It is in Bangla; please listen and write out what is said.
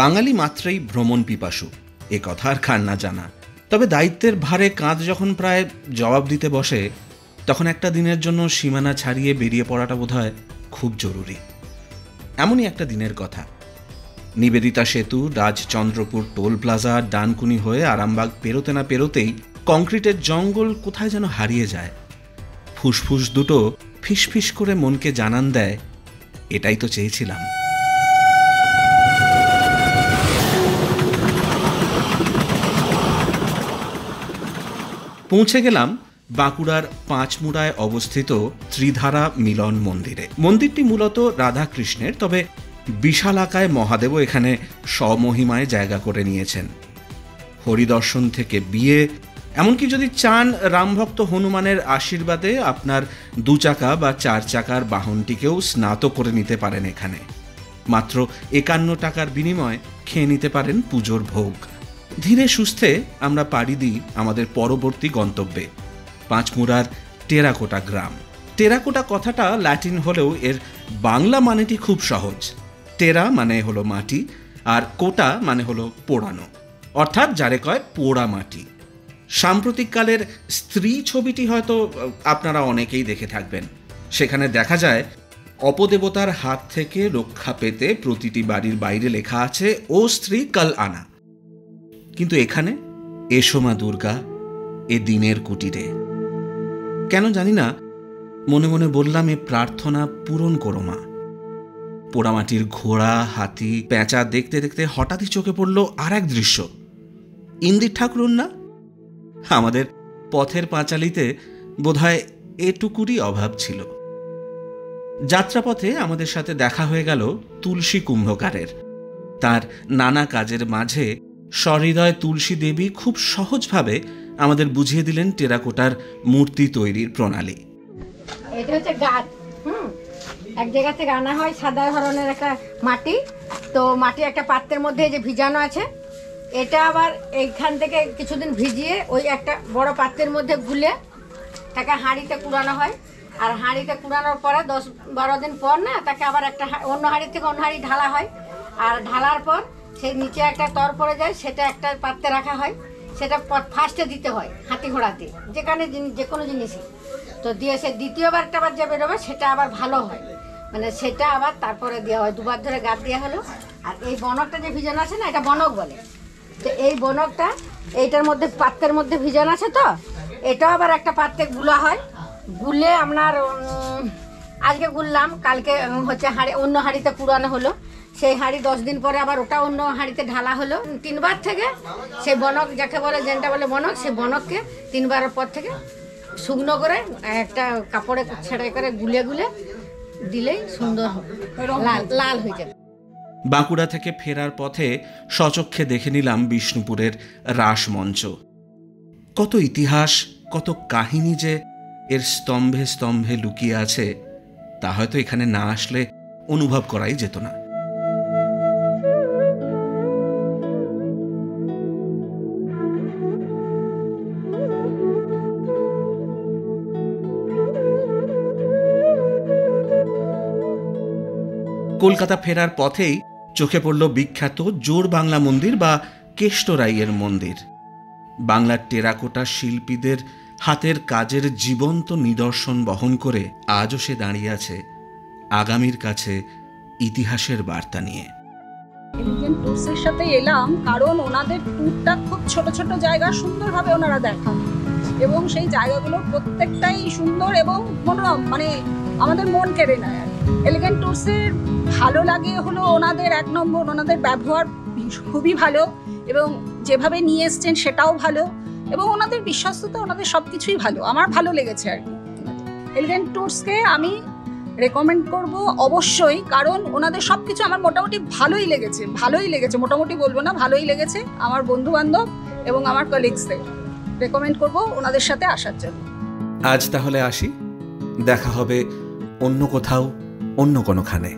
বাঙালি মাত্রেই ভ্রমণ পিপাসু, এ কথা আর কার না জানা। তবে দায়িত্বের ভারে কাঁধ যখন প্রায় জবাব দিতে বসে, তখন একটা দিনের জন্য সীমানা ছাড়িয়ে বেরিয়ে পড়াটা বোধহয় খুব জরুরি। এমনই একটা দিনের কথা। নিবেদিতা সেতু, রাজচন্দ্রপুর টোল প্লাজা, ডানকুনি হয়ে আরামবাগ পেরোতে না পেরোতেই কংক্রিটের জঙ্গল কোথায় যেন হারিয়ে যায়। ফুসফুস দুটো ফিসফিস করে মনকে জানান দেয়, এটাই তো চেয়েছিলাম। পৌঁছে গেলাম বাঁকুড়ার পাঁচমুড়ায় অবস্থিত ত্রিধারা মিলন মন্দিরে। মন্দিরটি মূলত রাধাকৃষ্ণের, তবে বিশালাকায় মহাদেবও এখানে স্বমহিমায় জায়গা করে নিয়েছেন। হরিদর্শন থেকে বিয়ে, এমনকি যদি চান রামভক্ত হনুমানের আশীর্বাদে আপনার 2 চাকা বা 4 চাকার বাহনটিকেও স্নাত করে নিতে পারেন এখানে। মাত্র 51 টাকার বিনিময়ে খেয়ে নিতে পারেন পুজোর ভোগ। ধীরে সুস্থে আমরা পাড়ি দিই আমাদের পরবর্তী গন্তব্যে, পাঁচমুড়ার টেরাকোটা গ্রাম। টেরাকোটা কথাটা ল্যাটিন হলেও এর বাংলা মানেটি খুব সহজ। টেরা মানে হলো মাটি, আর কোটা মানে হলো পোড়ানো, অর্থাৎ যারে কয় পোড়া মাটি। সাম্প্রতিককালের স্ত্রী ছবিটি হয়তো আপনারা অনেকেই দেখে থাকবেন। সেখানে দেখা যায় অপদেবতার হাত থেকে রক্ষা পেতে প্রতিটি বাড়ির বাইরে লেখা আছে, ও স্ত্রী কাল আনা। কিন্তু এখানে এসো মা দুর্গা, এ দিনের কুটিরে। কেন জানি না, মনে মনে বললাম, এ প্রার্থনা পূরণ করো মা। পোড়ামাটির ঘোড়া, হাতি, পেঁচা দেখতে দেখতে হঠাৎই চোখে পড়ল আর এক দৃশ্য। ইন্দির ঠাকুরুন না? আমাদের পথের পাঁচালিতে বোধহয় এটুকুরই অভাব ছিল। যাত্রাপথে আমাদের সাথে দেখা হয়ে গেল তুলসী কুম্ভকারের। তার নানা কাজের মাঝে সহৃদয় তুলসী দেবী খুব সহজভাবে আমাদের বুঝিয়ে দিলেন টেরাকোটার মূর্তি তৈরির প্রণালী। এটা হচ্ছে গাছ, এক জায়গা থেকে আনা হয় সাদা ধরনের একটা মাটি। তো মাটি একটা পাত্রের মধ্যে যে ভিজানো আছে, এটা আবার এইখান থেকে কিছুদিন ভিজিয়ে ওই একটা বড় পাত্রের মধ্যে গুলে তাকে হাঁড়িতে কুড়ানো হয়। আর হাঁড়িতে কুড়ানোর পরে 10-12 দিন পর না, তাকে আবার একটা অন্য হাঁড়ি থেকে অন্য হাঁড়ি ঢালা হয়। আর ঢালার পর সেই নিচে একটা তর পড়ে যায়, সেটা একটা পাত্রে রাখা হয়। সেটা ফার্স্টে দিতে হয় হাতি ঘোড়াতে, যেখানে যে কোনো জিনিসই তো দিয়ে সে দ্বিতীয়বারটা আবার যে বেরোবে সেটা আবার ভালো হয়, মানে সেটা আবার তারপরে দেওয়া হয়। 2বার ধরে গাছ দেওয়া হলো। আর এই বনকটা যে ভিজানো আছে না, এটা বনক বলে। তো এই বনকটা এইটার মধ্যে পাত্রের মধ্যে ভিজানো আছে, তো এটাও আবার একটা পাত্রে গুলা হয়। গুলে আপনার আজকে গুললাম, কালকে হচ্ছে হাঁড়ি অন্য হাঁড়িতে পুরানো হলো। সেই হাঁড়ি 10 দিন পরে আবার ওটা অন্য হাঁড়িতে ঢালা হলো। 3বার থেকে সেই বনক, যাকে বলে যেটা বলে বনক, সেই বনককে 3বারের পর থেকে শুকনো করে একটা কাপড়ে ছেড়াই করে গুলে গুলে দিলেই সুন্দর লাল লাল হয়ে যাবে। বাঁকুড়া থেকে ফেরার পথে সচক্ষে দেখে নিলাম বিষ্ণুপুরের রাসমঞ্চ। কত ইতিহাস, কত কাহিনী যে এর স্তম্ভে স্তম্ভে লুকিয়ে আছে, তা হয়তো এখানে না আসলে অনুভব করাই যেত না। কলকাতা ফেরার পথেই চোখে পড়ল বিখ্যাত জোর বাংলা মন্দির বা কেষ্টরাইয়ের মন্দির। বাংলার টেরাকোটা শিল্পীদের হাতের কাজের জীবন্ত নিদর্শন বহন করে আজও সে দাঁড়িয়ে আছে আগামীর কাছে ইতিহাসের বার্তা নিয়ে। এলিগেন্ট ট্যুরসের সাথে এলাম কারণ ওনাদের ট্যুরটা খুব ছোট ছোট জায়গা সুন্দরভাবে ওনারা দেখান, এবং সেই জায়গাগুলো প্রত্যেকটাই সুন্দর এবং মনোরম, মানে আমাদের মন কেড়ে নেয়। এলিগেন্ট ট্যুরসের ভালো লাগে হলো ওনাদের 1 নম্বর ওনাদের ব্যবহার খুবই ভালো, এবং যেভাবে নিয়ে এসছেন সেটাও ভালো, এবং ওনাদের বিশ্বস্ততা, ওনাদের সব কিছুই ভালো। আমার ভালো লেগেছে আর কি। এলিগেন্ট ট্যুরসকে আমি রেকমেন্ড করব অবশ্যই, কারণ ওনাদের সব কিছু আমার মোটামুটি ভালোই লেগেছে, মোটামুটি বলবো না, ভালোই লেগেছে। আমার বন্ধু বান্ধব এবং আমার কলিগসদের রেকমেন্ড করব ওনাদের সাথে আসার জন্য। আজ তাহলে আসি, দেখা হবে অন্য কোথাও, অন্য কোনোখানে।